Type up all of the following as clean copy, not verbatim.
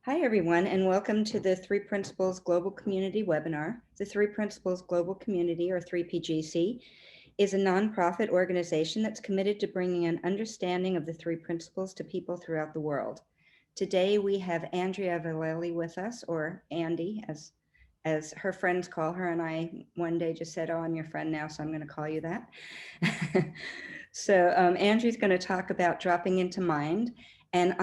Hi, everyone, and welcome to the Three Principles Global Community webinar. The Three Principles Global Community, or 3PGC, is a nonprofit organization that's committed to bringing an understanding of the three principles to people throughout the world. Today, we have Andrea Vallely with us, or Andi, as her friends call her, and I one day just said, "Oh, I'm your friend now, so I'm going to call you that." So Andrea's going to talk about dropping into mind, and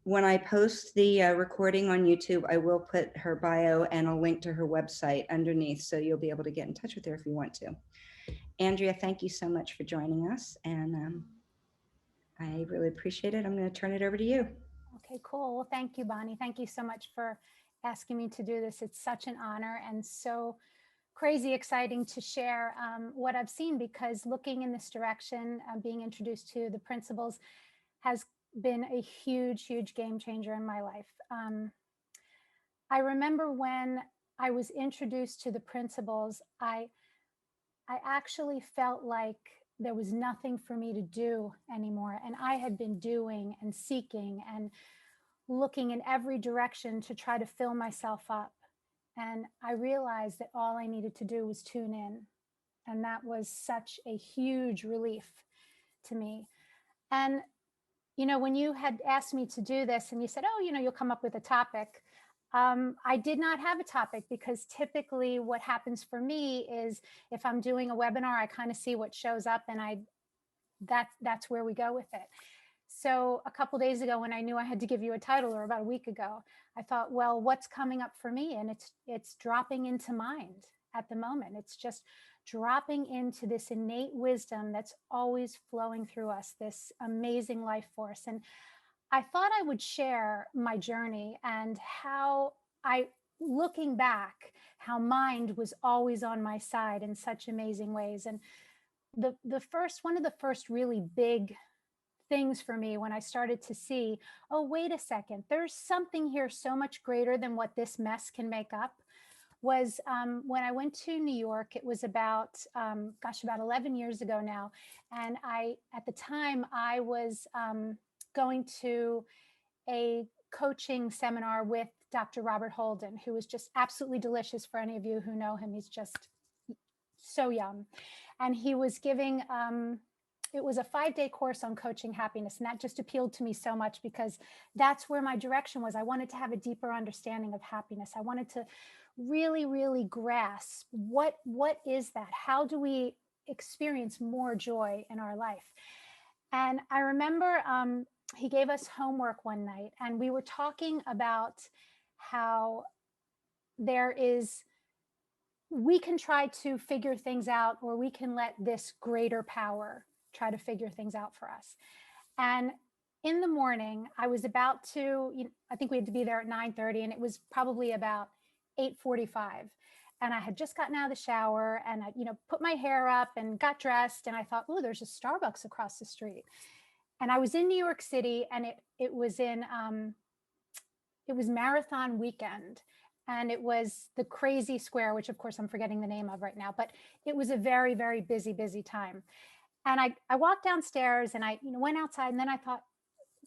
when I post the recording on YouTube, I will put her bio and a link to her website underneath, so you'll be able to get in touch with her if you want to. Andrea, thank you so much for joining us, and I really appreciate it. I'm going to turn it over to you. Okay, cool. Well, thank you, Bonnie. Thank you so much for asking me to do this. It's such an honor and so crazy exciting to share what I've seen, because looking in this direction, being introduced to the principles has been a huge, huge game changer in my life. I remember when I was introduced to the principles, I actually felt like there was nothing for me to do anymore. And I had been doing and seeking and looking in every direction to try to fill myself up. And I realized that all I needed to do was tune in. And that was such a huge relief to me. And, when you had asked me to do this and you said, oh, you'll come up with a topic. I did not have a topic, because typically what happens for me is if I'm doing a webinar, I kind of see what shows up, and that's where we go with it. So a couple days ago, when I knew I had to give you a title, or about a week ago, I thought, well, what's coming up for me? And it's dropping into mind at the moment. It's just dropping into this innate wisdom that's always flowing through us, this amazing life force. And I thought I would share my journey and how looking back, how mind was always on my side in such amazing ways. And one of the first really big things for me when I started to see, oh, wait a second, there's something here so much greater than what this mess can make up, was when I went to New York. It was about 11 years ago now. And at the time, I was going to a coaching seminar with Dr. Robert Holden, who is just absolutely delicious. For any of you who know him, he's just so yum. And he was giving, it was a 5-day course on coaching happiness. And that just appealed to me so much, because that's where my direction was. I wanted to have a deeper understanding of happiness. I wanted to really, really grasp what is that? How do we experience more joy in our life? And I remember he gave us homework one night, and we were talking about how we can try to figure things out, or we can let this greater power try to figure things out for us. And in the morning, I was about to, I think we had to be there at 9:30, and it was probably about 8:45. And I had just gotten out of the shower, and I, put my hair up and got dressed. And I thought, oh, there's a Starbucks across the street. And I was in New York City, and it was marathon weekend. And it was the Crazy Square, which of course I'm forgetting the name of right now, but it was a very, very busy, busy time. And I walked downstairs, and I went outside, and then I thought,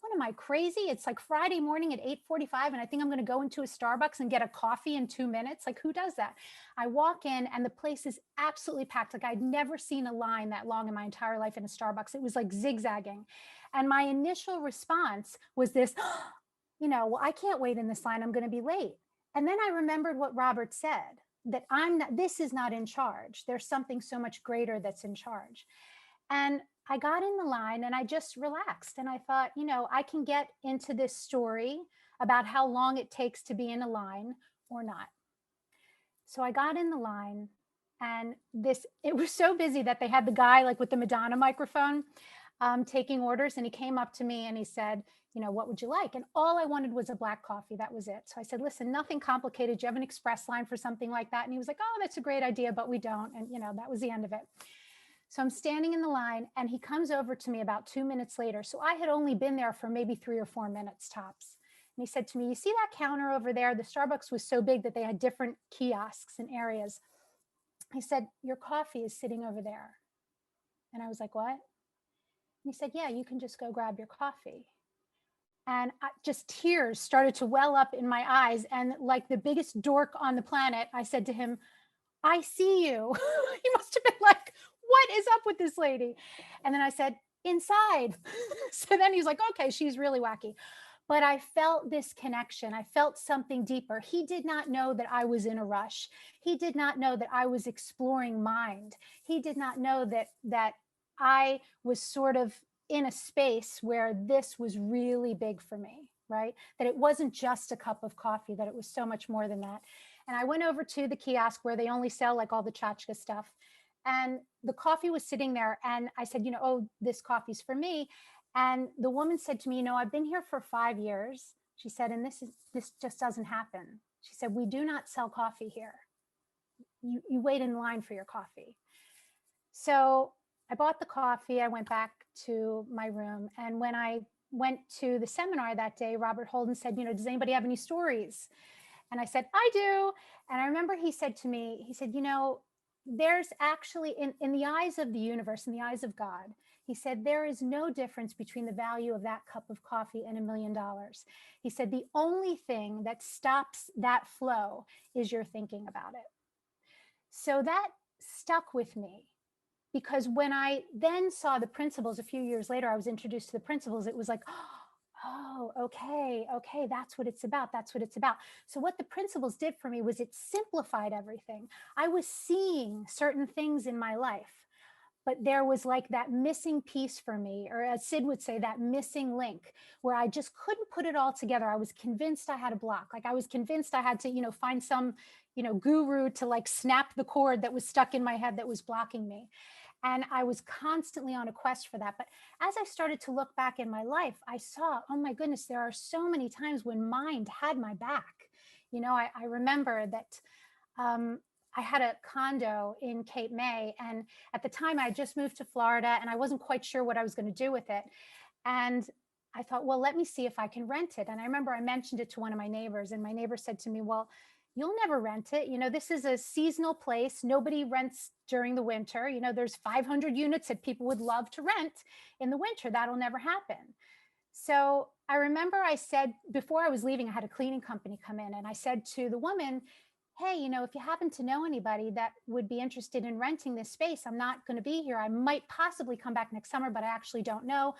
what am I, crazy? It's like Friday morning at 8:45, and I think I'm going to go into a Starbucks and get a coffee in 2 minutes. Like, who does that? I walk in, and the place is absolutely packed. Like, I'd never seen a line that long in my entire life in a Starbucks. It was like zigzagging. And my initial response was this, well, I can't wait in this line. I'm going to be late. And then I remembered what Robert said, that this is not in charge. There's something so much greater that's in charge. And I got in the line, and I just relaxed. And I thought, I can get into this story about how long it takes to be in a line or not. So I got in the line, and it was so busy that they had the guy like with the Madonna microphone taking orders. And he came up to me and he said, what would you like? And all I wanted was a black coffee. That was it. So I said, listen, nothing complicated. Do you have an express line for something like that? And he was like, oh, that's a great idea, but we don't. And, that was the end of it. So I'm standing in the line, and he comes over to me about 2 minutes later. So I had only been there for maybe 3 or 4 minutes tops. And he said to me, you see that counter over there? The Starbucks was so big that they had different kiosks and areas. He said, your coffee is sitting over there. And I was like, what? And he said, yeah, you can just go grab your coffee. And just tears started to well up in my eyes. And like the biggest dork on the planet, I said to him, I see you. He must have been like, what is up with this lady? And then I said, inside. So then he's like, okay, she's really wacky. But I felt this connection. I felt something deeper. He did not know that I was in a rush. He did not know that I was exploring mind. He did not know that I was sort of in a space where this was really big for me, right? That it wasn't just a cup of coffee, that it was so much more than that. And I went over to the kiosk where they only sell like all the tchotchke stuff. And the coffee was sitting there. And I said, oh, this coffee's for me. And the woman said to me, I've been here for 5 years. She said, and this just doesn't happen. She said, we do not sell coffee here. You wait in line for your coffee. So I bought the coffee. I went back to my room. And when I went to the seminar that day, Robert Holden said, does anybody have any stories? And I said, I do. And I remember he said to me, he said, there's actually in the eyes of the universe, in the eyes of God, he said, there is no difference between the value of that cup of coffee and $1 million. He said, the only thing that stops that flow is your thinking about it. So that stuck with me, because when I then saw the principles a few years later, I was introduced to the principles. It was like, oh, okay, that's what it's about. That's what it's about. So what the principles did for me was it simplified everything. I was seeing certain things in my life, but there was like that missing piece for me, or as Sid would say, that missing link, where I just couldn't put it all together. I was convinced I had a block. Like I was convinced I had to, find some, guru to like snap the cord that was stuck in my head that was blocking me. And I was constantly on a quest for that. But as I started to look back in my life, I saw, oh my goodness, there are so many times when mind had my back. I remember that I had a condo in Cape May. And at the time I just moved to Florida and I wasn't quite sure what I was going to do with it. And I thought, well, let me see if I can rent it. And I remember I mentioned it to one of my neighbors, and my neighbor said to me, well, you'll never rent it. This is a seasonal place. Nobody rents during the winter. There's 500 units that people would love to rent in the winter. That'll never happen. So I remember I said, before I was leaving, I had a cleaning company come in, and I said to the woman, hey, if you happen to know anybody that would be interested in renting this space, I'm not going to be here. I might possibly come back next summer, but I actually don't know.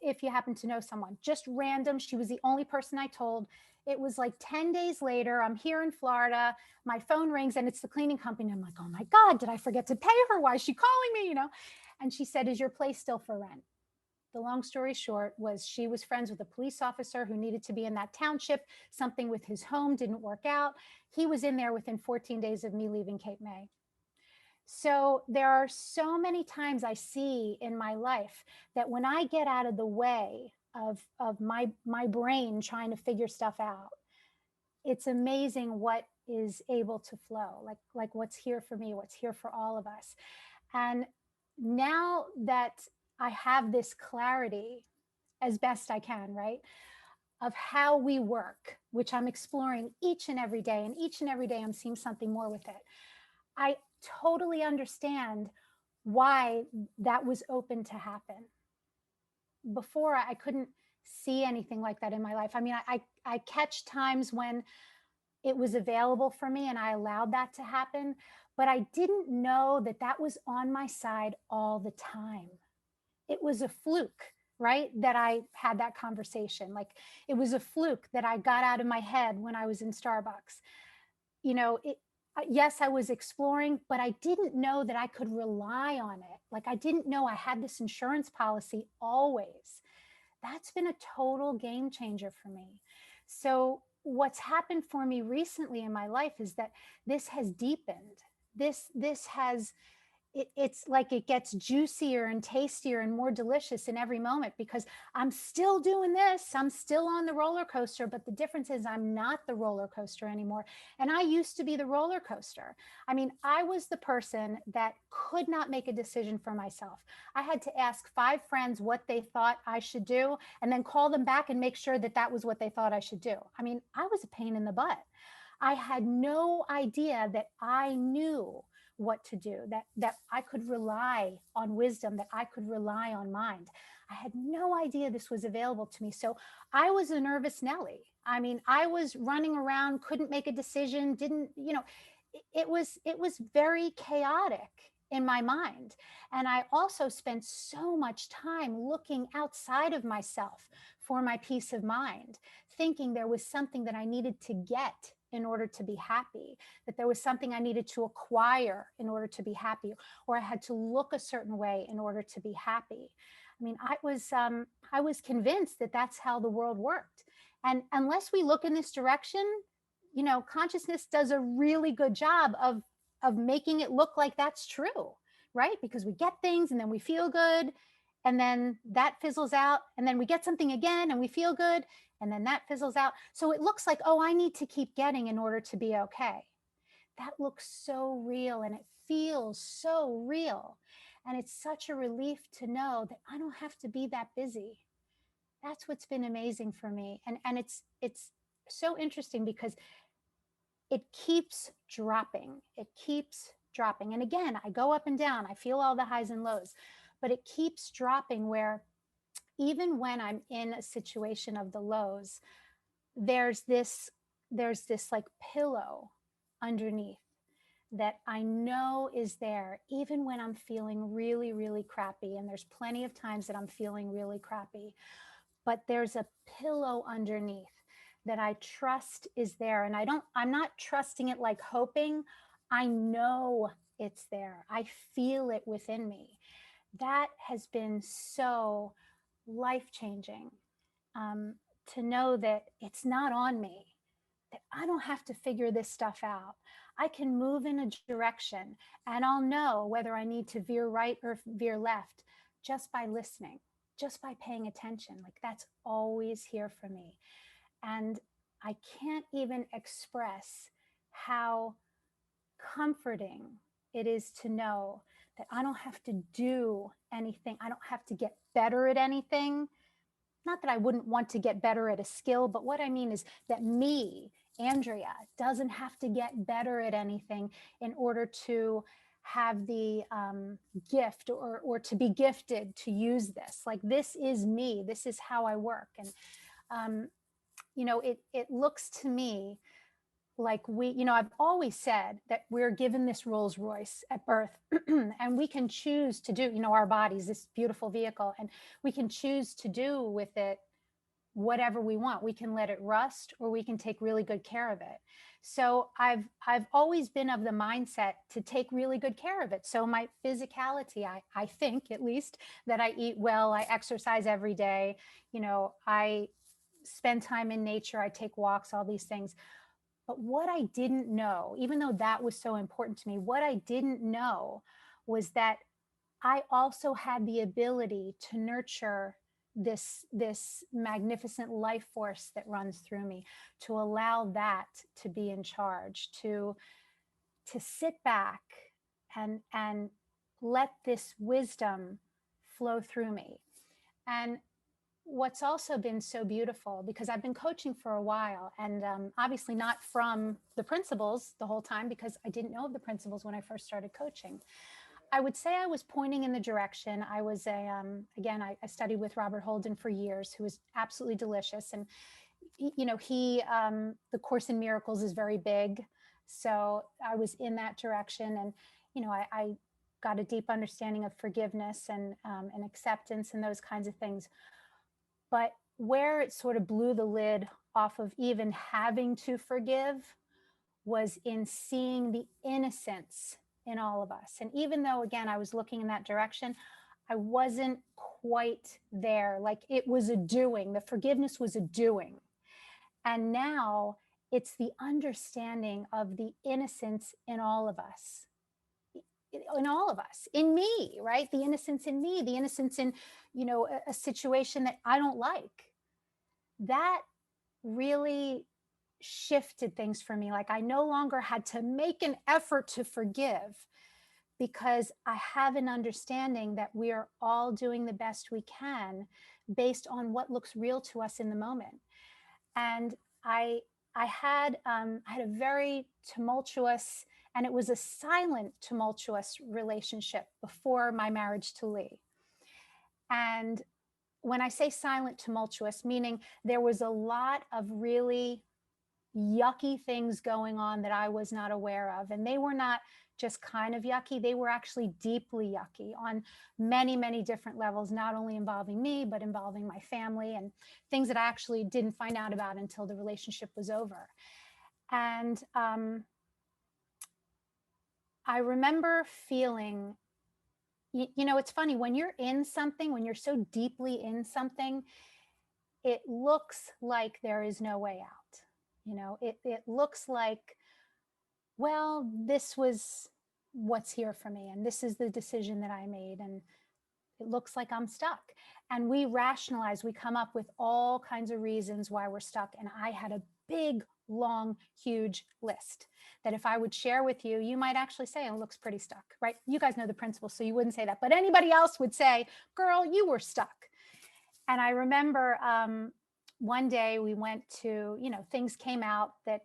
If you happen to know someone, just random. She was the only person I told. It was like 10 days later. I'm here in Florida. My phone rings and it's the cleaning company. I'm like, oh my God, did I forget to pay her? Why is she calling me? And she said, is your place still for rent? The long story short was she was friends with a police officer who needed to be in that township. Something with his home didn't work out. He was in there within 14 days of me leaving Cape May. So there are so many times I see in my life that when I get out of the way of my brain trying to figure stuff out, it's amazing what is able to flow, like what's here for me, what's here for all of us. And now that I have this clarity as best I can, right, of how we work, which I'm exploring each and every day, and each and every day I'm seeing something more with it. I totally understand why that was open to happen. Before, I couldn't see anything like that in my life. I mean, I catch times when it was available for me and I allowed that to happen, but I didn't know that that was on my side all the time. It was a fluke, right? That I had that conversation. Like it was a fluke that I got out of my head when I was in Starbucks. Yes, I was exploring, but I didn't know that I could rely on it. Like I didn't know I had this insurance policy always. That's been a total game changer for me. So what's happened for me recently in my life is that this has deepened. This has it's like it gets juicier and tastier and more delicious in every moment, because I'm still doing this. I'm still on the roller coaster, but the difference is I'm not the roller coaster anymore. And I used to be the roller coaster. I mean, I was the person that could not make a decision for myself. I had to ask 5 friends what they thought I should do and then call them back and make sure that that was what they thought I should do. I mean, I was a pain in the butt. I had no idea that I knew what to do, that I could rely on wisdom, that I could rely on mind. I had no idea this was available to me. So I was a nervous Nelly. I mean, I was running around, couldn't make a decision, didn't, it was very chaotic in my mind. And I also spent so much time looking outside of myself for my peace of mind, thinking there was something that I needed to get in order to be happy, that there was something I needed to acquire in order to be happy, or I had to look a certain way in order to be happy. I mean, I was convinced that that's how the world worked. And unless we look in this direction, consciousness does a really good job of making it look like that's true, right? Because we get things and then we feel good, and then that fizzles out, and then we get something again and we feel good, and then that fizzles out. So it looks like, oh, I need to keep getting in order to be okay. That looks so real and it feels so real. And it's such a relief to know that I don't have to be that busy. That's what's been amazing for me. And it's so interesting because it keeps dropping. It keeps dropping. And again, I go up and down. I feel all the highs and lows, but it keeps dropping where even when I'm in a situation of the lows, there's this like pillow underneath that I know is there, even when I'm feeling really, really crappy. And there's plenty of times that I'm feeling really crappy, but there's a pillow underneath that I trust is there. And I'm not trusting it like hoping. I know it's there. I feel it within me. That has been so life-changing, to know that it's not on me, that I don't have to figure this stuff out. I can move in a direction and I'll know whether I need to veer right or veer left just by listening, just by paying attention. Like, that's always here for me. And I can't even express how comforting it is to know that I don't have to do anything. I don't have to get better at anything. Not that I wouldn't want to get better at a skill, but what I mean is that me, Andrea, doesn't have to get better at anything in order to have the gift or to be gifted to use this. Like, this is me. This is how I work. And, it looks to me like I've always said that we're given this Rolls Royce at birth and we can choose to do, our bodies, this beautiful vehicle, and we can choose to do with it whatever we want. We can let it rust or we can take really good care of it. So I've always been of the mindset to take really good care of it. So my physicality, I think at least, that I eat well, I exercise every day, I spend time in nature, I take walks, all these things. But what I didn't know, even though that was so important to me, what I didn't know was that I also had the ability to nurture this magnificent life force that runs through me, to allow that to be in charge, to sit back and let this wisdom flow through me. And what's also been so beautiful, because I've been coaching for a while, and obviously not from the principles the whole time, because I didn't know of the principles when I first started coaching. I would say I was pointing in the direction. I was again, I studied with Robert Holden for years, who was absolutely delicious. And, the Course in Miracles is very big. So I was in that direction. And, I got a deep understanding of forgiveness and acceptance and those kinds of things. But where it sort of blew the lid off of even having to forgive was in seeing the innocence in all of us. And even though, again, I was looking in that direction, I wasn't quite there. Like, it was a doing. The forgiveness was a doing. And now it's the understanding of the innocence in all of us. In all of us, in me, right? The innocence in me, the innocence in, a situation that I don't like. That really shifted things for me. Like, I no longer had to make an effort to forgive, because I have an understanding that we are all doing the best we can based on what looks real to us in the moment. And I had a very tumultuous And it was a silent, tumultuous relationship before my marriage to Lee. And when I say silent, tumultuous, meaning there was a lot of really yucky things going on that I was not aware of. And they were not just kind of yucky, they were actually deeply yucky on many, many different levels, not only involving me, but involving my family and things that I actually didn't find out about until the relationship was over. And I remember feeling, it's funny when you're in something, when you're so deeply in something, it looks like there is no way out. It looks like, well, this was what's here for me, and this is the decision that I made, and it looks like I'm stuck. And we rationalize, we come up with all kinds of reasons why we're stuck. And I had a big, long, huge list that if I would share with you, you might actually say, it looks pretty stuck, right? You guys know the principle, so you wouldn't say that. But anybody else would say, girl, you were stuck. And I remember one day we went to, things came out that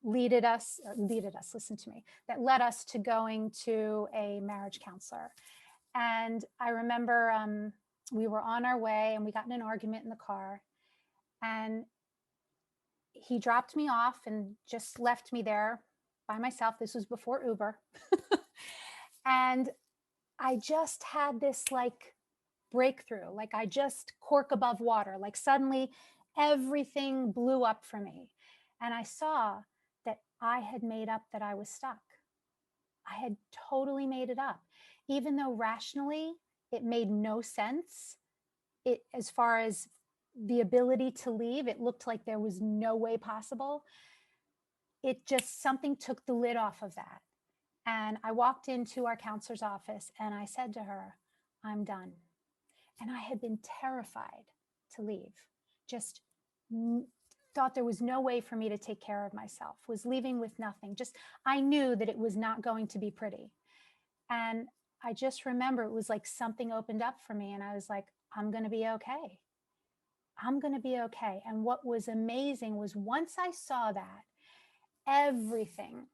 listen to me, that led us to going to a marriage counselor. And I remember we were on our way and we got in an argument in the car, and he dropped me off and just left me there by myself. This was before Uber. And I just had this like breakthrough, like I just cork above water, like suddenly everything blew up for me. And I saw that I had made up that I was stuck. I had totally made it up, even though rationally it made no sense. As far as the ability to leave, it looked like there was no way possible. It just, something took the lid off of that. And I walked into our counselor's office and I said to her, I'm done. And I had been terrified to leave, just thought there was no way for me to take care of myself, was leaving with nothing. Just, I knew that it was not going to be pretty. And I just remember it was like something opened up for me and I was like, I'm going to be okay. I'm going to be okay. And what was amazing was once I saw that, everything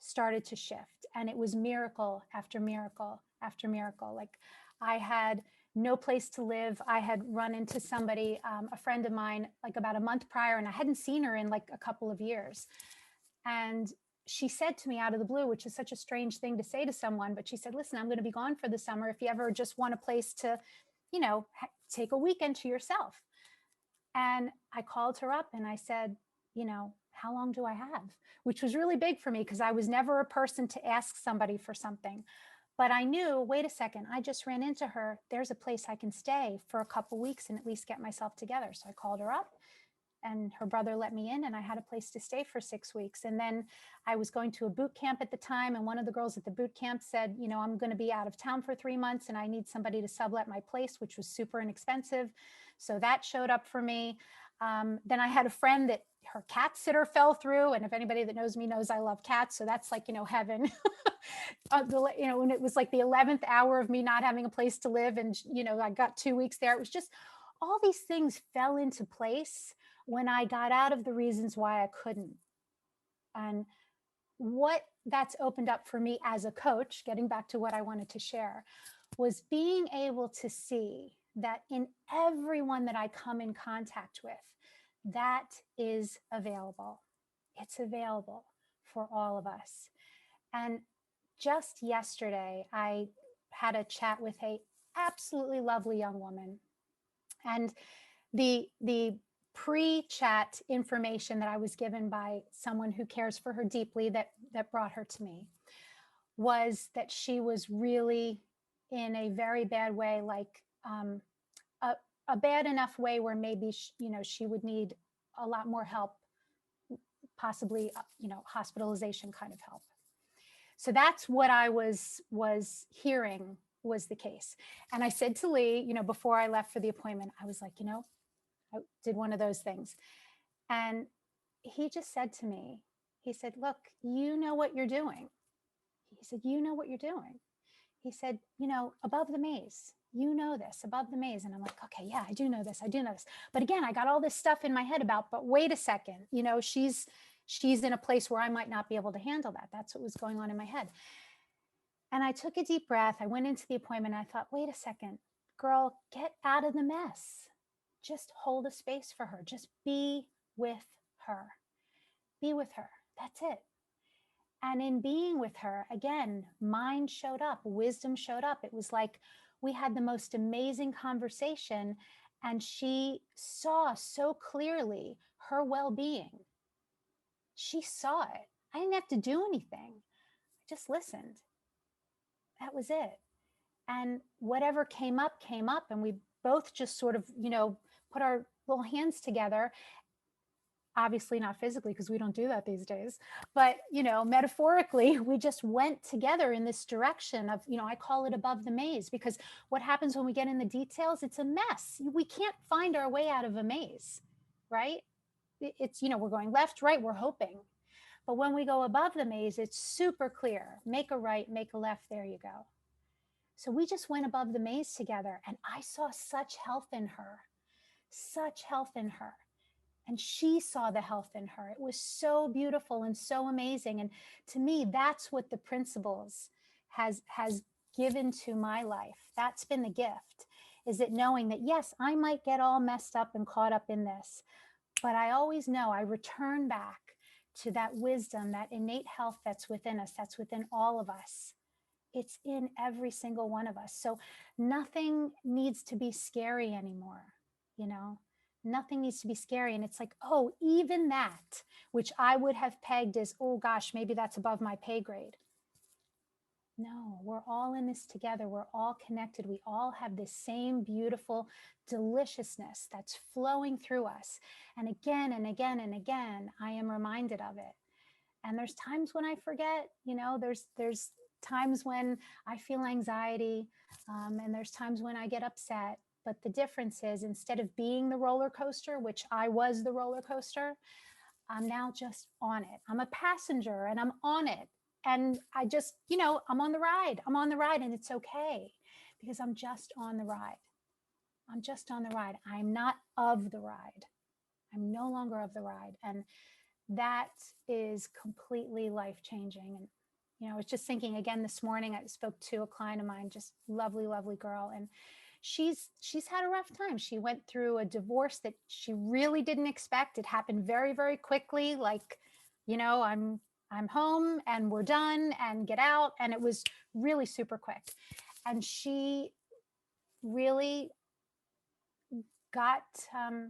started to shift, and it was miracle after miracle after miracle. Like I had no place to live. I had run into somebody, a friend of mine, like about a month prior, and I hadn't seen her in like a couple of years. And she said to me out of the blue, which is such a strange thing to say to someone, but she said, listen, I'm going to be gone for the summer. If you ever just want a place to, take a weekend to yourself. And I called her up and I said, how long do I have? Which was really big for me because I was never a person to ask somebody for something. But I knew, wait a second, I just ran into her. There's a place I can stay for a couple weeks and at least get myself together. So I called her up and her brother let me in and I had a place to stay for 6 weeks. And then I was going to a boot camp at the time. And one of the girls at the boot camp said, I'm going to be out of town for 3 months and I need somebody to sublet my place, which was super inexpensive. So that showed up for me. Then I had a friend that her cat sitter fell through. And if anybody that knows me knows I love cats. So that's like, heaven. When it was like the 11th hour of me not having a place to live and, I got 2 weeks there. It was just all these things fell into place when I got out of the reasons why I couldn't. And what that's opened up for me as a coach, getting back to what I wanted to share, was being able to see that in everyone that I come in contact with, that is available. It's available for all of us. And just yesterday, I had a chat with a absolutely lovely young woman. And the pre-chat information that I was given by someone who cares for her deeply that brought her to me was that she was really in a very bad way, like a bad enough way where maybe she would need a lot more help, possibly hospitalization kind of help. So that's what I was hearing was the case. And I said to Lee, before I left for the appointment, I was like, I did one of those things. And he just said to me, he said, look, you know what you're doing. He said, you know what you're doing. He said, above the maze, this, above the maze. And I'm like, okay, yeah, I do know this. But again, I got all this stuff in my head about, but wait a second, she's in a place where I might not be able to handle that. That's what was going on in my head. And I took a deep breath. I went into the appointment. And I thought, wait a second, girl, get out of the mess. Just hold a space for her. Just be with her. Be with her. That's it. And in being with her, again, mind showed up, wisdom showed up. It was like we had the most amazing conversation, and she saw so clearly her well-being. She saw it. I didn't have to do anything. I just listened. That was it. And whatever came up, and we both just sort of, put our little hands together. Obviously not physically, because we don't do that these days, but metaphorically, we just went together in this direction of, I call it above the maze, because what happens when we get in the details, it's a mess. We can't find our way out of a maze, right? It's, we're going left, right, we're hoping. But when we go above the maze, it's super clear. Make a right, make a left, there you go. So we just went above the maze together, and I saw such health in her, such health in her. And she saw the health in her. It was so beautiful and so amazing. And to me, that's what the principles has given to my life. That's been the gift, is it knowing that, yes, I might get all messed up and caught up in this, but I always know I return back to that wisdom, that innate health that's within us, that's within all of us. It's in every single one of us. So nothing needs to be scary anymore, Nothing needs to be scary. And it's like, oh, even that, which I would have pegged as, oh gosh, maybe that's above my pay grade. No, we're all in this together. We're all connected. We all have this same beautiful deliciousness that's flowing through us. And again and again and again, I am reminded of it. And there's times when I forget, there's times when I feel anxiety, and there's times when I get upset. But the difference is, instead of being the roller coaster, which I was the roller coaster, I'm now just on it. I'm a passenger and I'm on it. And I just, I'm on the ride. I'm on the ride, and it's okay, because I'm just on the ride. I'm just on the ride. I'm not of the ride. I'm no longer of the ride. And that is completely life-changing. And, I was just thinking again this morning, I spoke to a client of mine, just lovely, lovely girl. And she's had a rough time. She went through a divorce that she really didn't expect. It happened very, very quickly. Like, I'm home and we're done and get out. And it was really super quick. And she really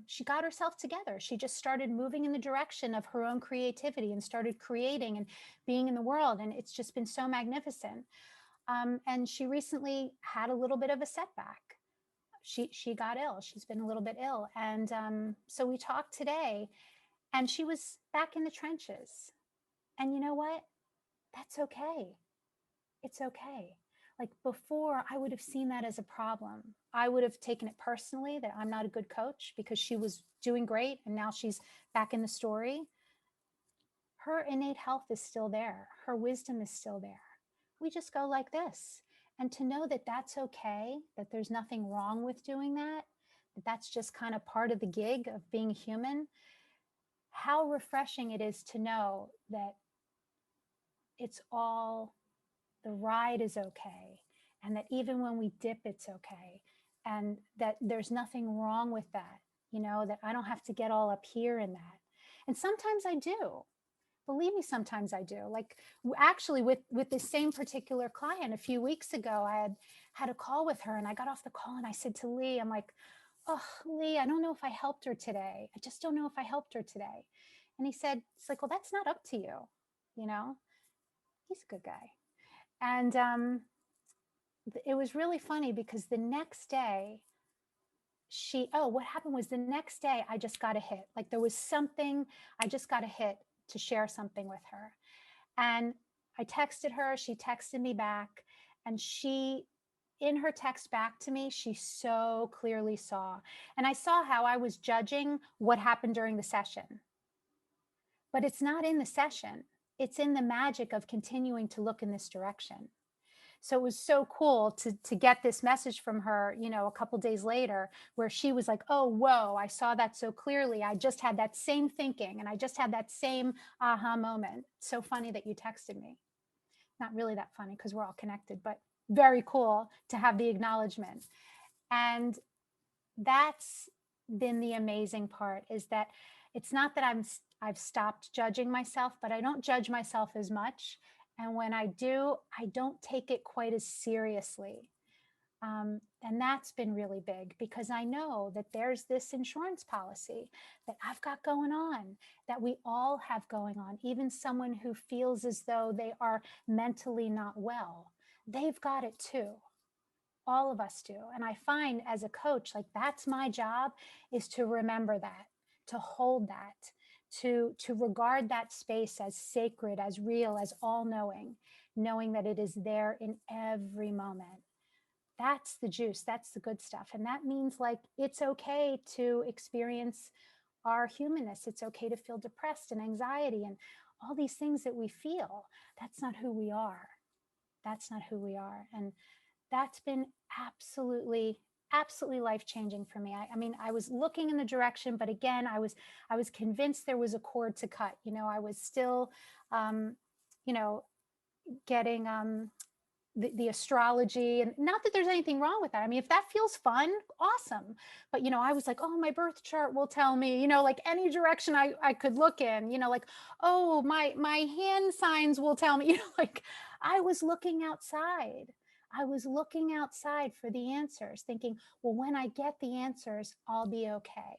she got herself together. She just started moving in the direction of her own creativity and started creating and being in the world. And it's just been so magnificent. And she recently had a little bit of a setback. She got ill. She's been a little bit ill. And so we talked today, and she was back in the trenches. And you know what? That's okay. It's okay. Like before, I would have seen that as a problem. I would have taken it personally that I'm not a good coach, because she was doing great and now she's back in the story. Her innate health is still there. Her wisdom is still there. We just go like this. And to know that that's okay, that there's nothing wrong with doing that, that that's just kind of part of the gig of being human. How refreshing it is to know that it's all, the ride is okay, and that even when we dip, it's okay, and that there's nothing wrong with that, that I don't have to get all up here in that. And sometimes I do. Believe me, sometimes I do. Like actually with this same particular client a few weeks ago, I had a call with her, and I got off the call and I said to Lee, I'm like, oh, Lee, I don't know if I helped her today. I just don't know if I helped her today. And he said, it's like, well, that's not up to you. He's a good guy. And it was really funny, because the next day what happened was, the next day I just got a hit. Like there was something, I just got a hit to share something with her. And I texted her, she texted me back, and in her text back to me, she so clearly saw. And I saw how I was judging what happened during the session. But it's not in the session. It's in the magic of continuing to look in this direction. So it was so cool to get this message from her, a couple days later, where she was like, oh, whoa, I saw that so clearly. I just had that same thinking and I just had that same aha moment. So funny that you texted me. Not really that funny because we're all connected, but very cool to have the acknowledgement. And that's been the amazing part, is that it's not that I've stopped judging myself, but I don't judge myself as much. And when I do, I don't take it quite as seriously. And that's been really big, because I know that there's this insurance policy that I've got going on, that we all have going on. Even someone who feels as though they are mentally not well, they've got it too. All of us do. And I find as a coach, like, that's my job, is to remember that, to hold that, to regard that space as sacred, as real, as all knowing, knowing that it is there in every moment. That's the juice. That's the good stuff. And that means, like, it's okay to experience our humanness. It's okay to feel depressed and anxiety and all these things that we feel. That's not who we are. That's not who we are. And that's been absolutely absolutely life changing for me. I mean, I was looking in the direction, but again, I was convinced there was a cord to cut. I was still um you know getting the astrology, and not that there's anything wrong with that. I mean, if that feels fun, awesome. But I was like, oh, my birth chart will tell me, like any direction I could look in, like, oh, my hand signs will tell me, like, I was looking outside. I was looking outside for the answers, thinking, well, when I get the answers, I'll be okay.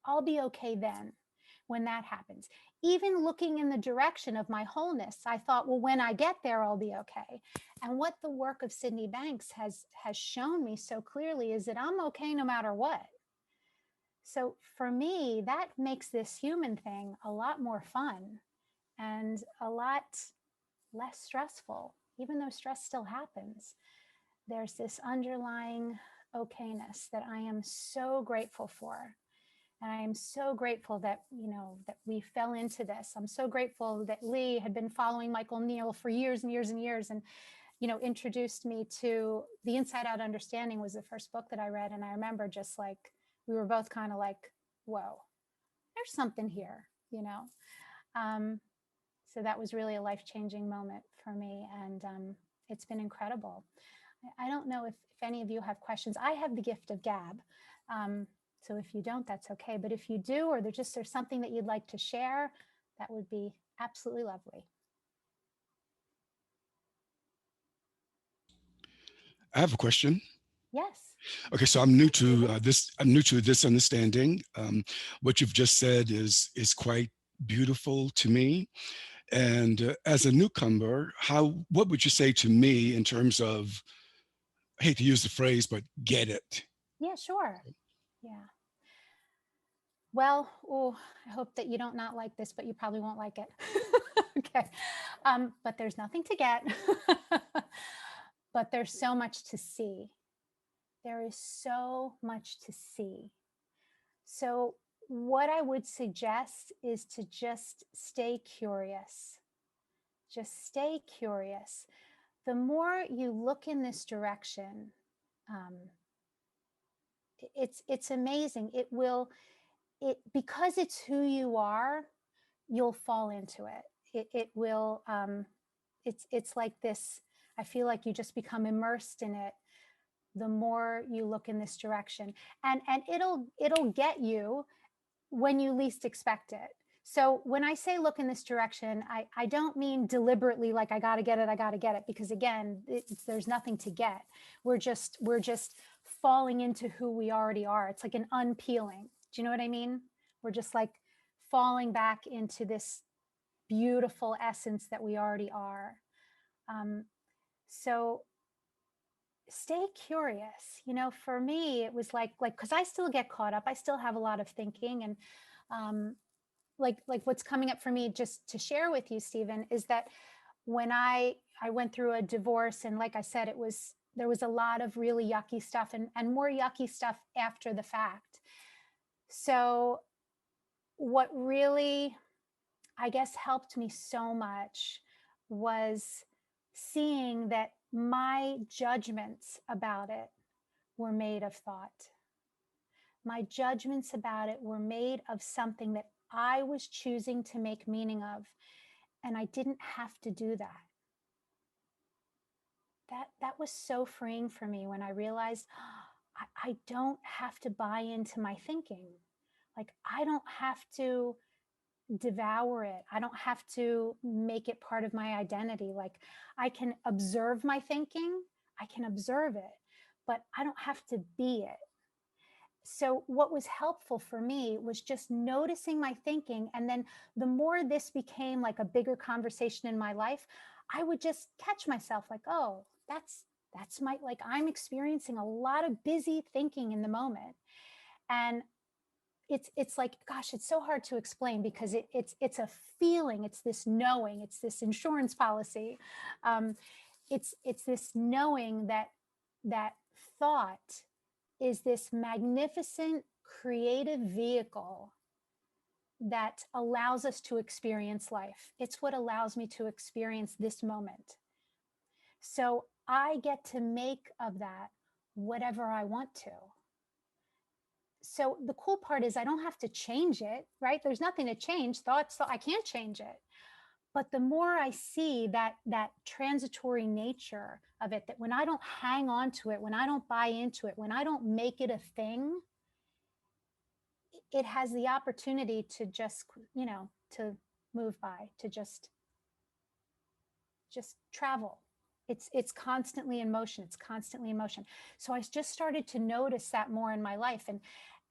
I'll be okay then, when that happens. Even looking in the direction of my wholeness, I thought, well, when I get there, I'll be okay. And what the work of Sydney Banks has shown me so clearly is that I'm okay no matter what. So for me, that makes this human thing a lot more fun and a lot less stressful. Even though stress still happens, there's this underlying okayness that I am so grateful for. And I am so grateful that, that we fell into this. I'm so grateful that Lee had been following Michael Neal for years and years and years, and, introduced me to The Inside Out Understanding was the first book that I read. And I remember just like, we were both kind of like, whoa, there's something here, So that was really a life-changing moment for me. And it's been incredible. I don't know if any of you have questions. I have the gift of gab. So if you don't, that's okay. But if you do, or there's something that you'd like to share, that would be absolutely lovely. I have a question. Yes. Okay, so I'm new to this. I'm new to this understanding. What you've just said is quite beautiful to me. And as a newcomer, what would you say to me in terms of, I hate to use the phrase, but get it? Yeah, sure. Yeah. Well, oh, I hope that you don't not like this, but you probably won't like it. Okay. But there's nothing to get, but there's so much to see. There is so much to see. So what I would suggest is to just stay curious. Just stay curious. The more you look in this direction, it's amazing. Because it's who you are, you'll fall into it. It will. It's like this. I feel like you just become immersed in it the more you look in this direction, and it'll get you when you least expect it. So when I say look in this direction, I don't mean deliberately, like I got to get it, because again, there's nothing to get. We're just falling into who we already are. It's like an unpeeling. Do you know what I mean? We're just like falling back into this beautiful essence that we already are. So stay curious. For me, it was like because I still get caught up. I still have a lot of thinking, and like what's coming up for me, just to share with you, Stephen, is that when I went through a divorce, and like I said, there was a lot of really yucky stuff, and more yucky stuff after the fact. So what really, I guess, helped me so much was seeing that my judgments about it were made of thought. My judgments about it were made of something that I was choosing to make meaning of, and I didn't have to do that. That was so freeing for me when I realized I don't have to buy into my thinking. Like, I don't have to devour it. I don't have to make it part of my identity. Like, I can observe my thinking, I can observe it, but I don't have to be it. So what was helpful for me was just noticing my thinking. And then the more this became like a bigger conversation in my life, I would just catch myself like, oh, that's my, like, I'm experiencing a lot of busy thinking in the moment. And it's like, gosh, it's so hard to explain because it's a feeling, it's this knowing, it's this insurance policy. Um, it's this knowing that thought is this magnificent creative vehicle that allows us to experience life. It's what allows me to experience this moment. So I get to make of that whatever I want to. So the cool part is I don't have to change it, right? There's nothing to change. Thoughts, I can't change it. But the more I see that transitory nature of it, that when I don't hang on to it, when I don't buy into it, when I don't make it a thing, it has the opportunity to just, to move by, to just travel. It's constantly in motion. It's constantly in motion. So I just started to notice that more in my life.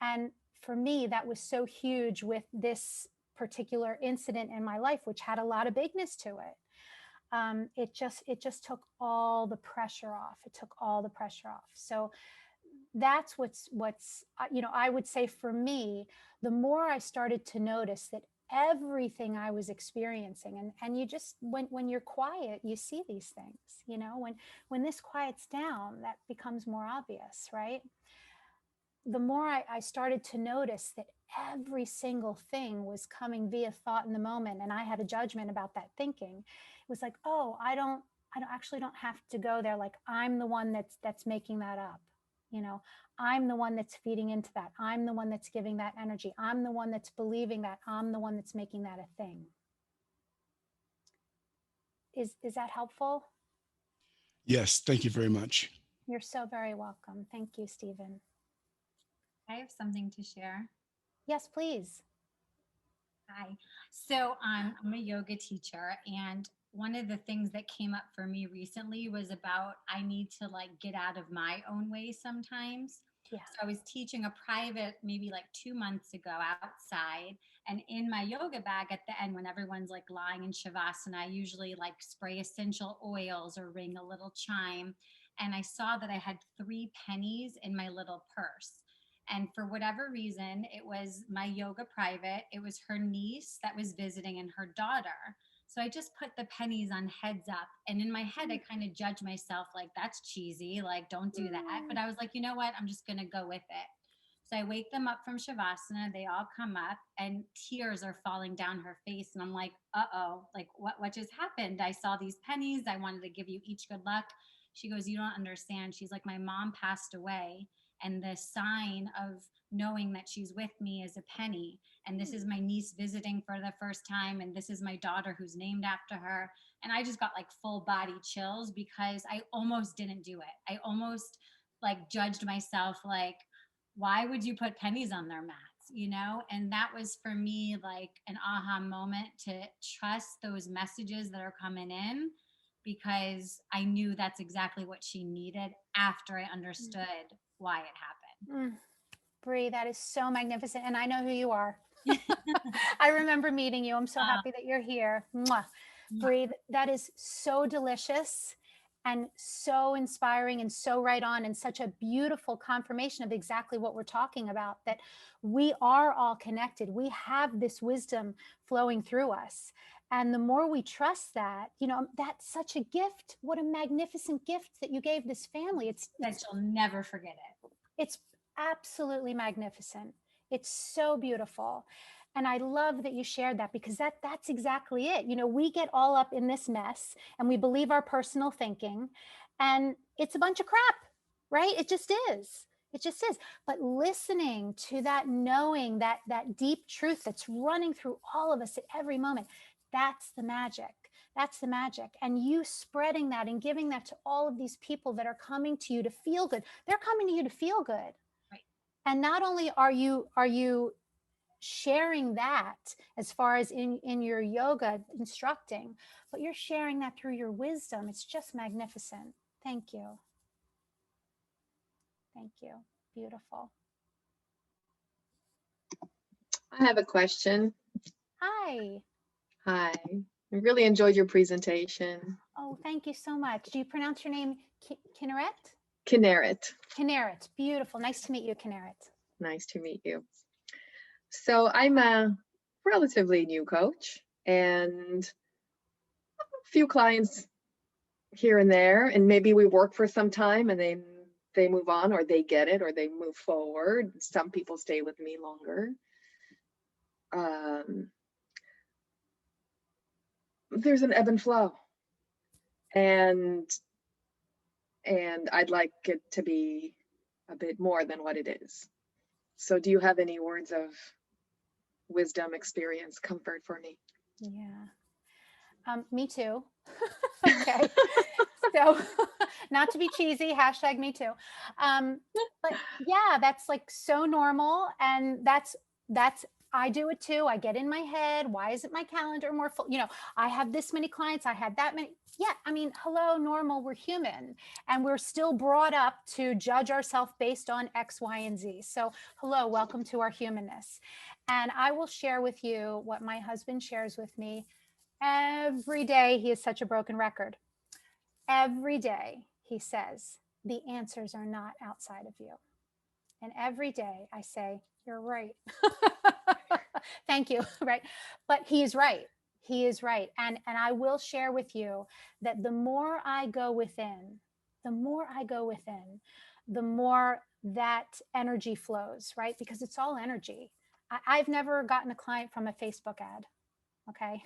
And for me, that was so huge with this particular incident in my life, which had a lot of bigness to it. It just took all the pressure off. It took all the pressure off. So that's what's I would say for me, the more I started to notice that everything I was experiencing, and you just, when you're quiet, you see these things, when this quiets down, that becomes more obvious, right? The more I started to notice that every single thing was coming via thought in the moment, and I had a judgment about that thinking. It was like, oh, I don't have to go there. Like, I'm the one that's making that up. you know I'm the one that's feeding into that. I'm the one that's giving that energy. I'm the one that's believing that. I'm the one that's making that a thing. Is that helpful? Yes, thank you very much. You're so very welcome. Thank you, Stephen. I have something to share. Yes, please. Hi. So I'm a yoga teacher, and one of the things that came up for me recently was about I need to like get out of my own way sometimes. Yeah. So I was teaching a private maybe like 2 months ago outside, and in my yoga bag at the end, when everyone's like lying in shavasana, I usually like spray essential oils or ring a little chime. And I saw that I had 3 pennies in my little purse. And for whatever reason, it was my yoga private. It was her niece that was visiting and her daughter. So I just put the pennies on heads up. And in my head, I kind of judge myself like, that's cheesy. Like, don't do that. But I was like, you know what? I'm just going to go with it. So I wake them up from Shavasana. They all come up and tears are falling down her face. And I'm like, uh-oh, like what just happened? I saw these pennies. I wanted to give you each good luck. She goes, you don't understand. She's like, my mom passed away, and the sign of knowing that she's with me is a penny, and this is my niece visiting for the first time, and this is my daughter who's named after her. And I just got like full body chills because I almost didn't do it. I almost like judged myself, like, why would you put pennies on their mats? And that was for me like an aha moment to trust those messages that are coming in, because I knew that's exactly what she needed after I understood why it happened. Bree, that is so magnificent. And I know who you are. I remember meeting you. I'm so happy that you're here. Mwah. Bree, that is so delicious and so inspiring and so right on, and such a beautiful confirmation of exactly what we're talking about, that we are all connected. We have this wisdom flowing through us. And the more we trust that, that's such a gift. What a magnificent gift that you gave this family. That you'll never forget it. It's absolutely magnificent. It's so beautiful. And I love that you shared that, because that's exactly it. You know, we get all up in this mess and we believe our personal thinking, and it's a bunch of crap, right? It just is. It just is. But listening to that, knowing that deep truth that's running through all of us at every moment, that's the magic. That's the magic. And you spreading that and giving that to all of these people that are coming to you to feel good. They're coming to you to feel good. Right. And not only are you sharing that as far as in your yoga instructing, but you're sharing that through your wisdom. It's just magnificent. Thank you. Thank you. Beautiful. I have a question. Hi. Hi. I really enjoyed your presentation. Oh, thank you so much. Do you pronounce your name Kinneret? Kinneret. Kinneret. Beautiful. Nice to meet you, Kinneret. Nice to meet you. So I'm a relatively new coach, and a few clients here and there, and maybe we work for some time and then they move on, or they get it, or they move forward. Some people stay with me longer. There's an ebb and flow, and I'd like it to be a bit more than what it is. So do you have any words of wisdom, experience, comfort for me? Yeah. Me too. Okay. So not to be cheesy, hashtag me too. But yeah, that's like so normal. And that's, I do it too. I get in my head. Why isn't my calendar more full? You know, I have this many clients. I had that many. Yeah. I mean, hello, normal. We're human, and we're still brought up to judge ourselves based on X, Y, and Z. So hello, welcome to our humanness. And I will share with you what my husband shares with me every day. He is such a broken record. Every day he says, the answers are not outside of you. And every day I say, you're right. Thank you. Right. But he is right. He is right. And I will share with you that the more I go within, the more I go within, the more that energy flows, right? Because it's all energy. I've never gotten a client from a Facebook ad. Okay.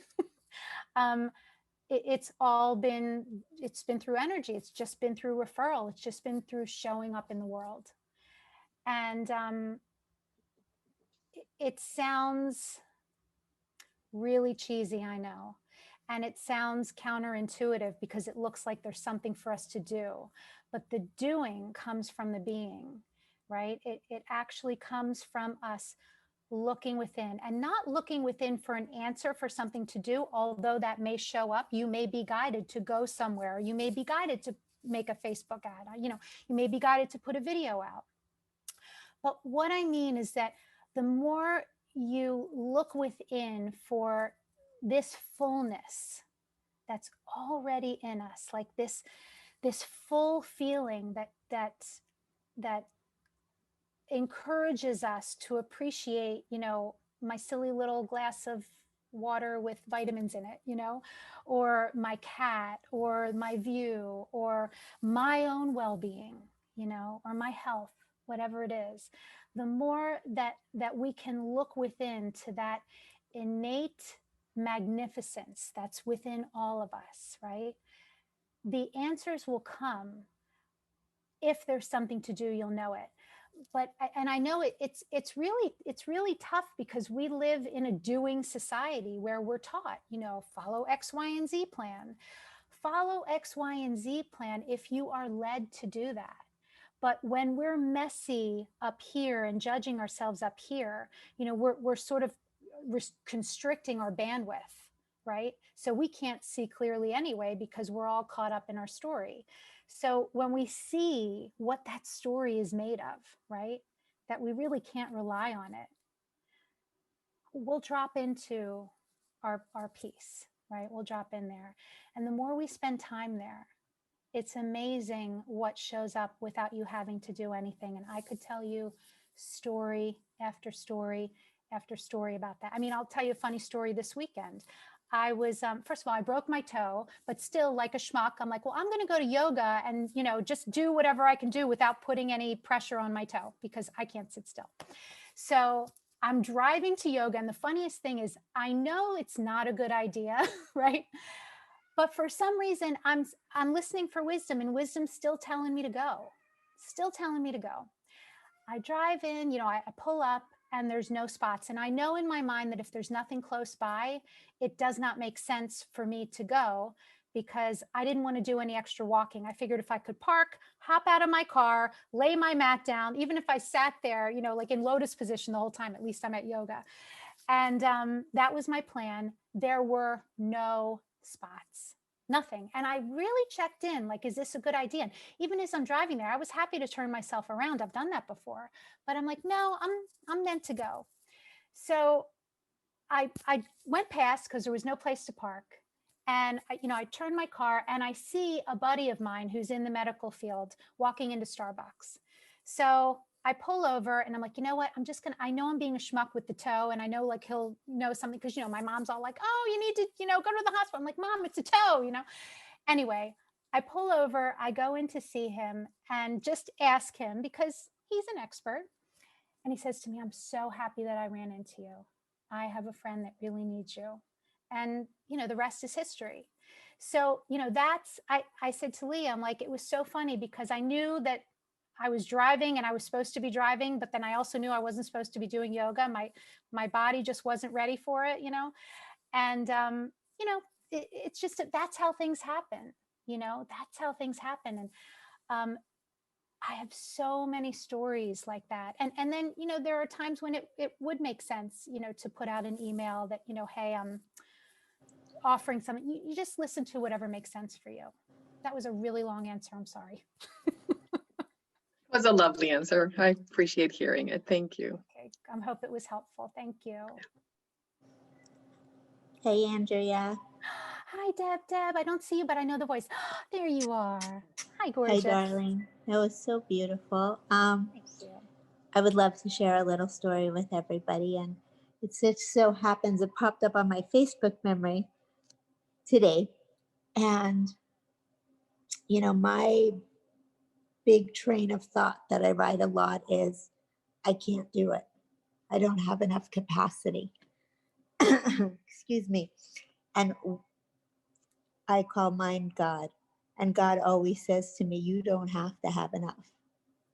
It's been through energy. It's just been through referral. It's just been through showing up in the world. And it sounds really cheesy, I know. And it sounds counterintuitive because it looks like there's something for us to do. But the doing comes from the being, right? It actually comes from us looking within, and not looking within for an answer for something to do, although that may show up. You may be guided to go somewhere. You may be guided to make a Facebook ad. You know, you may be guided to put a video out. But what I mean is that the more you look within for this fullness that's already in us, like this full feeling that encourages us to appreciate, you know, my silly little glass of water with vitamins in it, you know, or my cat, or my view, or my own well-being, you know, or my health, whatever it is. The more that we can look within to that innate magnificence that's within all of us, right? The answers will come. If there's something to do, you'll know it. But and I know it's really tough, because we live in a doing society where we're taught, you know, follow X, Y, and Z plan. Follow X, Y, and Z plan if you are led to do that. But when we're messy up here and judging ourselves up here, you know, we're sort of constricting our bandwidth, right? So we can't see clearly anyway, because we're all caught up in our story. So when we see what that story is made of, right, that we really can't rely on it, we'll drop into our peace, right? We'll drop in there. And the more we spend time there, it's amazing what shows up without you having to do anything. And I could tell you story after story after story about that. I mean, I'll tell you a funny story this weekend. I was, first of all, I broke my toe, but still, like a schmuck, I'm like, well, I'm going to go to yoga and, you know, just do whatever I can do without putting any pressure on my toe, because I can't sit still. So I'm driving to yoga. And the funniest thing is I know it's not a good idea, right? But for some reason, I'm listening for wisdom, and wisdom's still telling me to go, still telling me to go. I drive in, I pull up and there's no spots. And I know in my mind that if there's nothing close by, it does not make sense for me to go, because I didn't want to do any extra walking. I figured if I could park, hop out of my car, lay my mat down, even if I sat there, like in lotus position the whole time, at least I'm at yoga. And that was my plan. There were no spots, nothing. And I really checked in, like, is this a good idea? And even as I'm driving there, I was happy to turn myself around. I've done that before, but I'm like, no, I'm meant to go. So I went past because there was no place to park. And I turned my car and I see a buddy of mine who's in the medical field walking into Starbucks. So I pull over and I'm like, you know what? I know I'm being a schmuck with the toe, and I know like he'll know something, because, my mom's all like, oh, you need to, go to the hospital. I'm like, Mom, it's a toe, Anyway, I pull over, I go in to see him and just ask him, because he's an expert. And he says to me, I'm so happy that I ran into you. I have a friend that really needs you. And, the rest is history. So, I said to Lee, I'm like, it was so funny, because I knew that I was driving and I was supposed to be driving, but then I also knew I wasn't supposed to be doing yoga. My body just wasn't ready for it, and, it's just, that's how things happen. That's how things happen. And, I have so many stories like that. And then, there are times when it would make sense, to put out an email that, hey, I'm offering something. You just listen to whatever makes sense for you. That was a really long answer. I'm sorry. It was a lovely answer. I appreciate hearing it. Thank you. Okay. I hope it was helpful. Thank you. Hey, Andrea. Hi, Deb. I don't see you, but I know the voice. There you are. Hi, gorgeous. Hi, darling. That was so beautiful. Thank you. I would love to share a little story with everybody, and it just so happens it popped up on my Facebook memory today. And, my big train of thought that I write a lot is, I can't do it. I don't have enough capacity. Excuse me. And I call mine God. And God always says to me, you don't have to have enough.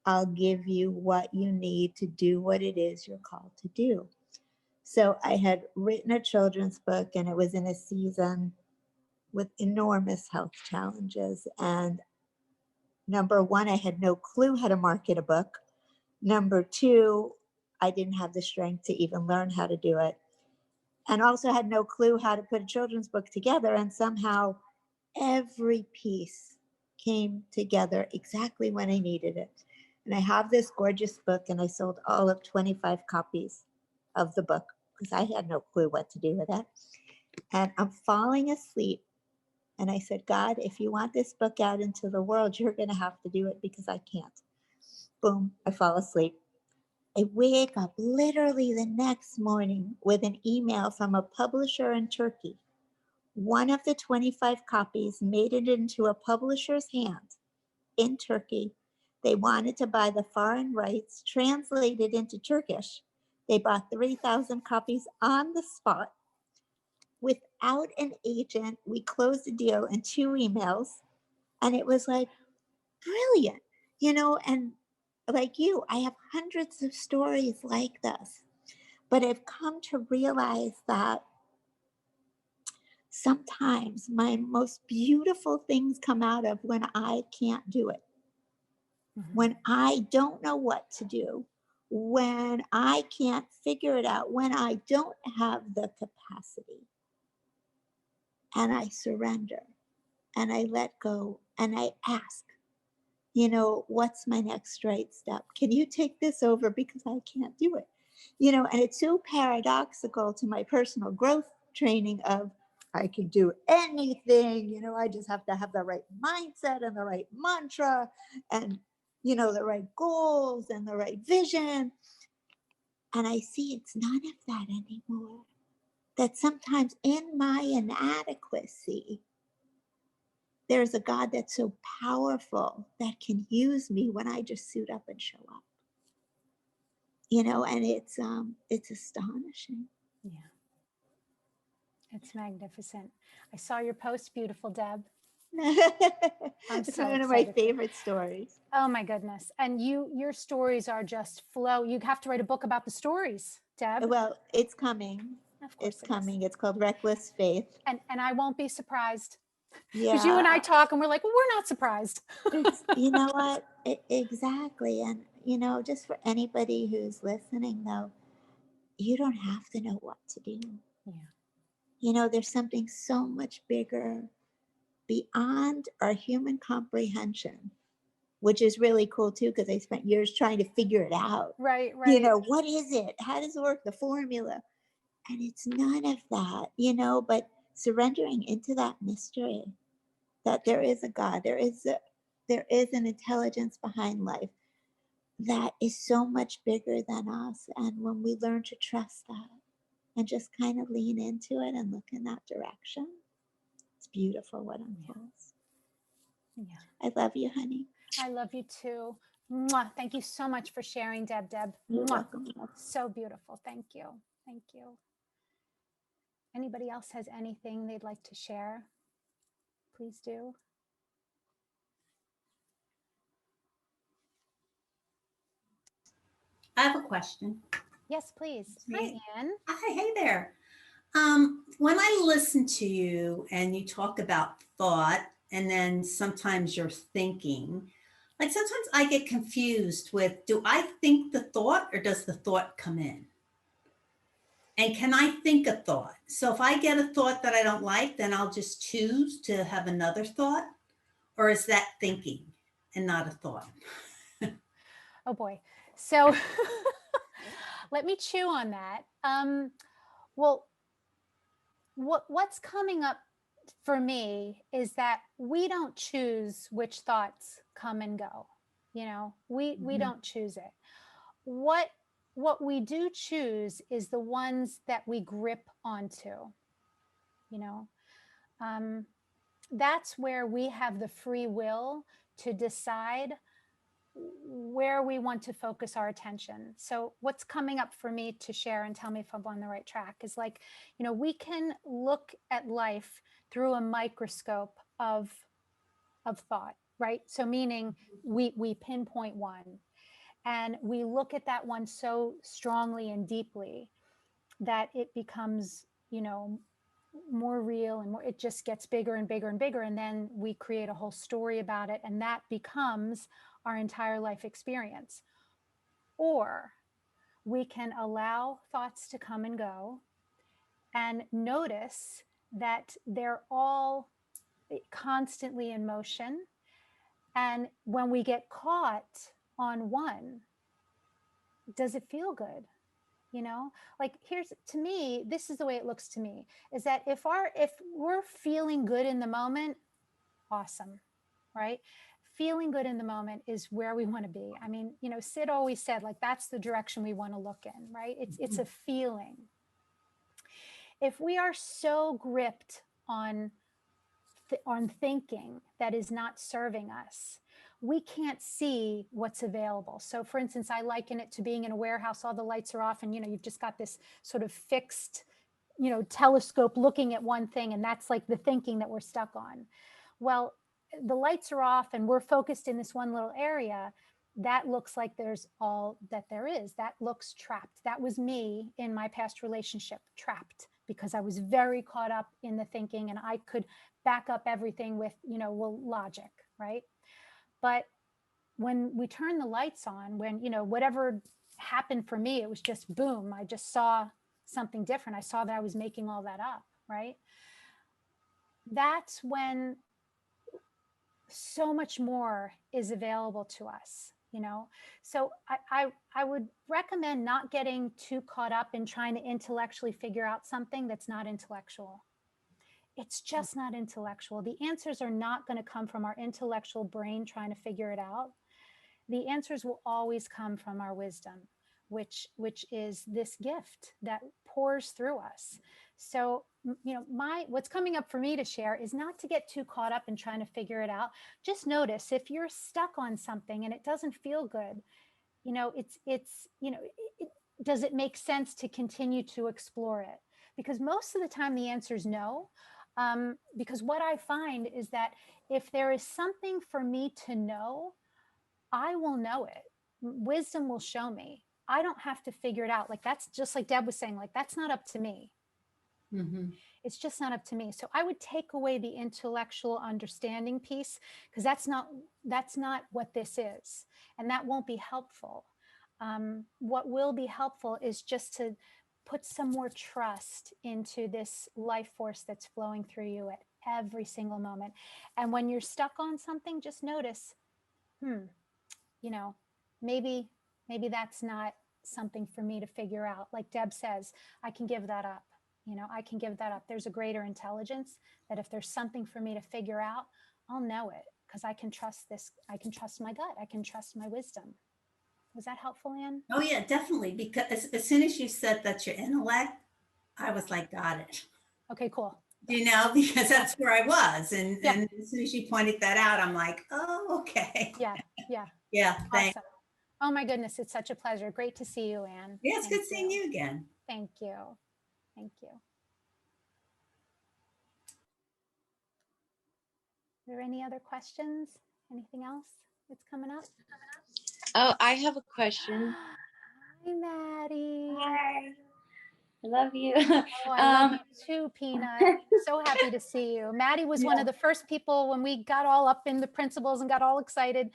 I'll give you what you need to do what it is you're called to do. So I had written a children's book, and it was in a season with enormous health challenges. And number one, I had no clue how to market a book. Number two, I didn't have the strength to even learn how to do it. And also had no clue how to put a children's book together. And somehow every piece came together exactly when I needed it. And I have this gorgeous book, and I sold all of 25 copies of the book because I had no clue what to do with it. And I'm falling asleep. And I said, God, if you want this book out into the world, you're going to have to do it, because I can't. Boom, I fall asleep. I wake up literally the next morning with an email from a publisher in Turkey. One of the 25 copies made it into a publisher's hand in Turkey. They wanted to buy the foreign rights, translated into Turkish. They bought 3,000 copies on the spot. Without an agent, we closed the deal in 2 emails. And it was like, brilliant, and like you, I have hundreds of stories like this. But I've come to realize that sometimes my most beautiful things come out of when I can't do it. Mm-hmm. When I don't know what to do, when I can't figure it out, when I don't have the capacity. And I surrender and I let go and I ask, what's my next right step? Can you take this over, because I can't do it? And it's so paradoxical to my personal growth training of, I can do anything, I just have to have the right mindset and the right mantra and, the right goals and the right vision. And I see it's none of that anymore. That sometimes in my inadequacy, there's a God that's so powerful that can use me when I just suit up and show up. and it's astonishing. Yeah. It's magnificent. I saw your post, beautiful Deb. I'm It's so one of my excited for you. favorite stories. Oh my goodness. And your stories are just flow. You have to write a book about the stories, Deb. Well, it's coming. Of course It's coming. It's called Reckless Faith. And I won't be surprised. Yeah. Because you and I talk and we're like, well, we're not surprised. You know what? Exactly. And, just for anybody who's listening, though, you don't have to know what to do. Yeah. There's something so much bigger beyond our human comprehension, which is really cool too, because I spent years trying to figure it out. Right. What is it? How does it work? The formula. And it's none of that, but surrendering into that mystery that there is a God, there is an intelligence behind life that is so much bigger than us. And when we learn to trust that and just kind of lean into it and look in that direction, it's beautiful what unfolds. Yeah. I love you, honey. I love you too. Mwah. Thank you so much for sharing, Deb. You're Mwah. welcome. So beautiful. Thank you. Thank you. Anybody else has anything they'd like to share? Please do. I have a question. Yes, please. Hi, Ann. Hi, hey there. When I listen to you and you talk about thought and then sometimes you're thinking, like sometimes I get confused with, do I think the thought or does the thought come in? And can I think a thought? So if I get a thought that I don't like, then I'll just choose to have another thought? Or is that thinking and not a thought? Oh boy. So let me chew on that. Well, what's coming up for me is that we don't choose which thoughts come and go. We don't choose it. What we do choose is the ones that we grip onto. That's where we have the free will to decide where we want to focus our attention. So what's coming up for me to share, and tell me if I'm on the right track, is like, we can look at life through a microscope of thought, right? So meaning we pinpoint one and we look at that one so strongly and deeply that it becomes, more real and more, it just gets bigger and bigger and bigger. And then we create a whole story about it. And that becomes our entire life experience. Or we can allow thoughts to come and go and notice that they're all constantly in motion. And when we get caught on one, does it feel good? Like to me, this is the way it looks to me, is that if we're feeling good in the moment, awesome, right? Feeling good in the moment is where we want to be. I mean, Sid always said, like, that's the direction we want to look in, right? It's a feeling. If we are so gripped on thinking that is not serving us, we can't see what's available. So for instance, I liken it to being in a warehouse, all the lights are off and, you've just got this sort of fixed, telescope looking at one thing. And that's like the thinking that we're stuck on. Well, the lights are off and we're focused in this one little area. That looks like there's all that there is. That looks trapped. That was me in my past relationship, trapped, because I was very caught up in the thinking and I could back up everything with, logic, right? But when we turn the lights on, when, whatever happened for me, it was just boom. I just saw something different. I saw that I was making all that up, right? That's when so much more is available to us, So I would recommend not getting too caught up in trying to intellectually figure out something that's not intellectual. It's just not intellectual. The answers are not going to come from our intellectual brain trying to figure it out. The answers will always come from our wisdom, which is this gift that pours through us. So, what's coming up for me to share is not to get too caught up in trying to figure it out. Just notice if you're stuck on something and it doesn't feel good, You know, you know, does it make sense to continue to explore it? Because most of the time the answer is no. Because what I find is that if there is something for me to know, I will know it. Wisdom will show me. I don't have to figure it out. Like, that's just like Deb was saying, like, that's not up to me. Mhm. It's just not up to me. So I would take away the intellectual understanding piece, because that's not what this is, and that won't be helpful. What will be helpful is just to put some more trust into this life force that's flowing through you at every single moment. And when you're stuck on something, just notice, you know, maybe that's not something for me to figure out. Like Deb says, I can give that up. You know, I can give that up. There's a greater intelligence that if there's something for me to figure out, I'll know it, because I can trust this. I can trust my gut. I can trust my wisdom. Was that helpful, Anne? Oh yeah, definitely. Because as soon as you said that's your intellect, I was like, got it. Okay, cool. You know, because that's where I was. And Yeah. and as soon as you pointed that out, I'm like, oh, okay. Yeah. Yeah. Yeah, thanks. Awesome. Oh my goodness, it's such a pleasure. Great to see you, Anne. Yeah, it's Thank good seeing you again. Thank you. Thank you. Are there any other questions? Anything else that's coming up? Oh, I have a question. Hi, Maddie. Hi. I love you. Oh, I love you too, Peanut. So happy to see you. Maddie was one of the first people when we got all up in the principles and got all excited.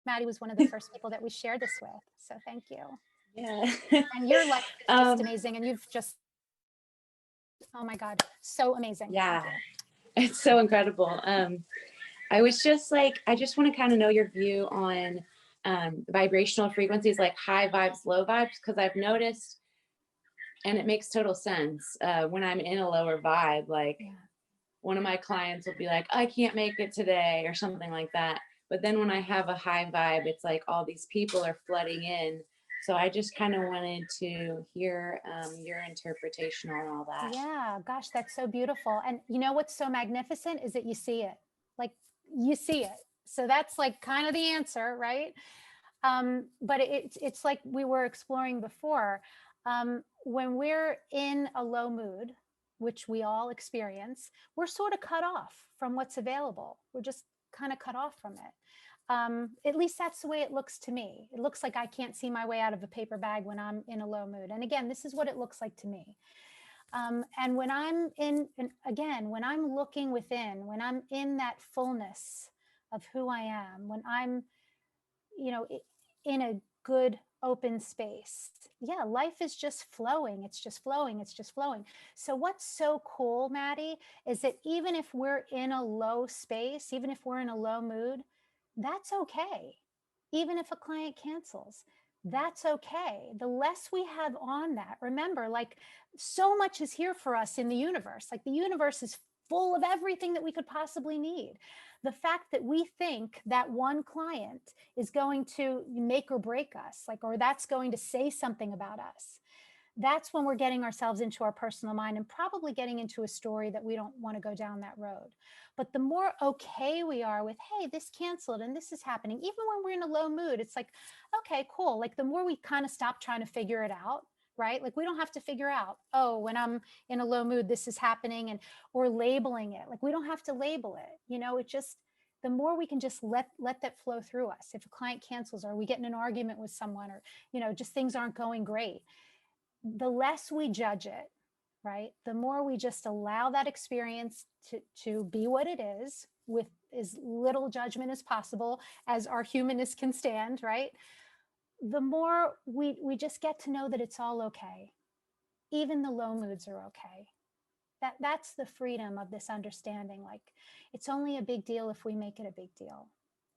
Maddie was one of the first people that we shared this with. So thank you. Yeah. And your life is just amazing. And you've just, oh my God, so amazing. Yeah, it's so incredible. I was just like, I just want to kind of know your view on vibrational frequencies, like high vibes, low vibes, because I've noticed, and it makes total sense, when I'm in a lower vibe, like one of my clients will be like, I can't make it today or something like that. But then when I have a high vibe, it's like all these people are flooding in. So I just kind of wanted to hear your interpretation on all that. Yeah, gosh, that's so beautiful. And you know what's so magnificent is that you see it. Like, you see it. So that's like kind of the answer, right? But it's like we were exploring before. When we're in a low mood, which we all experience, we're sort of cut off from what's available. We're just kind of cut off from it. At least that's the way it looks to me. It looks like I can't see my way out of a paper bag when I'm in a low mood. And again, this is what it looks like to me. And when I'm when I'm looking within, when I'm in that fullness of who I am, when I'm, you know, in a good open space, yeah, life is just flowing. It's just flowing. It's just flowing. So what's so cool, Maddie, is that even if we're in a low space, even if we're in a low mood, that's okay. Even if a client cancels, that's okay. The less we have on that, remember, like, so much is here for us in the universe. Like, the universe is full of everything that we could possibly need. The fact that we think that one client is going to make or break us, like, or that's going to say something about us, that's when we're getting ourselves into our personal mind and probably getting into a story that we don't want to go down that road. But the more okay we are with, hey, this canceled and this is happening, even when we're in a low mood, it's like, okay, cool. Like, the more we kind of stop trying to figure it out, right? Like, we don't have to figure out, oh, when I'm in a low mood, this is happening, and or labeling it. Like, we don't have to label it. You know, it just, the more we can just let that flow through us. If a client cancels, or we get in an argument with someone, or, you know, just things aren't going great, the less we judge it, right? The more we just allow that experience to be what it is, with as little judgment as possible, as our humanness can stand, right? The more we just get to know that it's all okay. Even the low moods are okay. That's the freedom of this understanding. Like, it's only a big deal if we make it a big deal.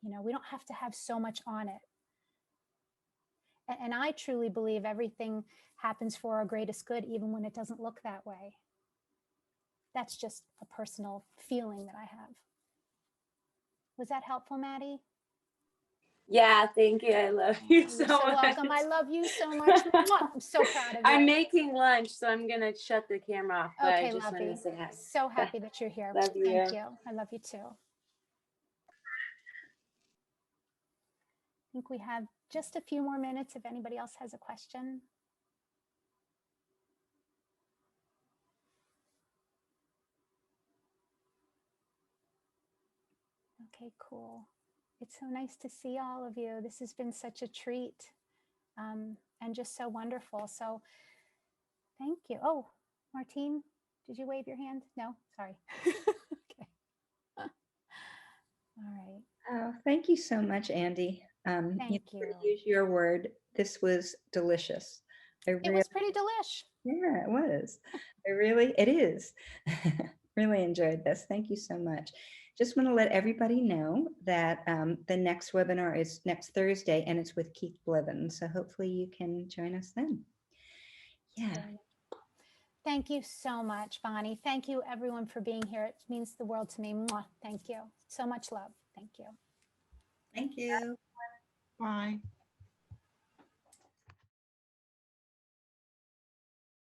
You know, we don't have to have so much on it. And I truly believe everything happens for our greatest good, even when it doesn't look that way. That's just a personal feeling that I have. Was that helpful, Maddie? Yeah, thank you. I love you so You're so much. welcome. I love you so much. I'm so proud of you. I'm making lunch, so I'm gonna shut the camera off. But Okay, I just lovey. wanted to say hi. So happy that you're here. Love you. Thank you. I love you too. think we have just a few more minutes if anybody else has a question. Okay, cool. It's so nice to see all of you. This has been such a treat and just so wonderful. So thank you. Oh, Martine, did you wave your hand? No, sorry. Okay. All right. Oh, thank you so much, Andi. Thank To you. use your word, this was delicious. It was pretty delish. Yeah, it was. It is. Really enjoyed this. Thank you so much. Just want to let everybody know that the next webinar is next Thursday, and it's with Keith Blevins. So hopefully you can join us then. Yeah. Thank you so much, Bonnie. Thank you, everyone, for being here. It means the world to me. Mwah. Thank you. So much love. Thank you. Thank you. Bye.